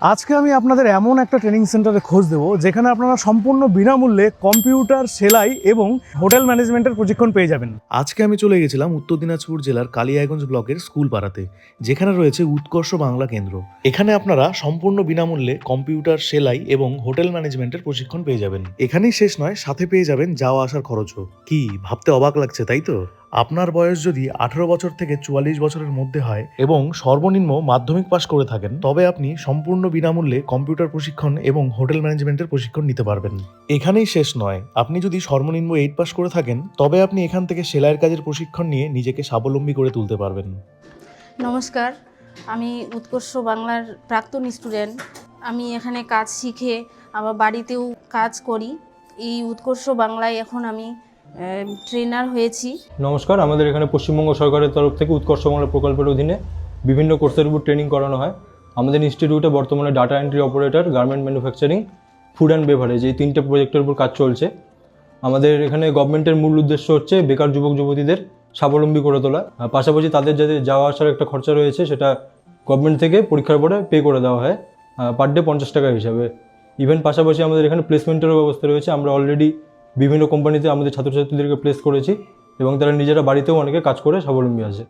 আজকে আমি আপনাদের এমন একটা ট্রেনিং সেন্টারে খোঁজ দেবো যেখানে আপনারা সম্পূর্ণ বিনামূল্যে কম্পিউটার সেলাই এবং হোটেল ম্যানেজমেন্টের প্রশিক্ষণ পেয়ে যাবেন। আজকে আমি চলে গেছিলাম উত্তর দিনাজপুর জেলার কালিয়াগঞ্জ ব্লকের স্কুল পাড়াতে, যেখানে রয়েছে উৎকর্ষ বাংলা কেন্দ্র। এখানে আপনারা সম্পূর্ণ বিনামূল্যে কম্পিউটার সেলাই এবং হোটেল ম্যানেজমেন্টের প্রশিক্ষণ পেয়ে যাবেন। এখানেই শেষ নয়, সাথে পেয়ে যাবেন যাওয়া আসার খরচও। কি ভাবতে অবাক লাগছে, তাই তো? আপনার বয়স যদি 18 বছর থেকে 44 বছরের মধ্যে হয় এবং সর্বনিম্ন মাধ্যমিক পাশ করে থাকেন, তবে আপনি সম্পূর্ণ বিনামূল্যে কম্পিউটার প্রশিক্ষণ এবং হোটেল ম্যানেজমেন্টের প্রশিক্ষণ নিতে পারবেন। এখানেই শেষ নয়, আপনি যদি সর্বনিম্ন 8 পাশ করে থাকেন, তবে আপনি এখান থেকে সেলাইয়ের কাজের প্রশিক্ষণ নিয়ে নিজেকে স্বাবলম্বী করে তুলতে পারবেন। নমস্কার, আমি উৎকর্ষ বাংলার প্রাক্তন স্টুডেন্ট। আমি এখানে কাজ শিখে আবার বাড়িতেও কাজ করি। এই উৎকর্ষ বাংলায় এখন আমি ট্রেনার হয়েছি। নমস্কার, আমাদের এখানে পশ্চিমবঙ্গ সরকারের তরফ থেকে উৎকর্ষ বাংলা প্রকল্পের অধীনে বিভিন্ন কোর্সের উপর ট্রেনিং করানো হয়। আমাদের ইনস্টিটিউটে বর্তমানে data entry operator, garment manufacturing, food and beverage এই 3টে প্রজেক্টের উপর কাজ চলছে। আমাদের এখানে গভর্নমেন্টের মূল উদ্দেশ্য হচ্ছে বেকার যুবক যুবতীদের স্বাবলম্বী করে তোলা। পাশাপাশি তাদের যাদের যাওয়া আসার একটা খরচা রয়েছে সেটা গভর্নমেন্ট থেকে পরীক্ষার পরে পে করে দেওয়া হয় পার ডে 50 টাকা হিসাবে। ইভেন পাশাপাশি আমাদের এখানে প্লেসমেন্টেরও ব্যবস্থা রয়েছে। আমরা অলরেডি বিভিন্ন কোম্পানিতে আমাদের ছাত্রছাত্রীদেরকে প্লেস করেছি এবং তারা নিজেরা বাড়িতেও অনেকে কাজ করে স্বাবলম্বী আছে।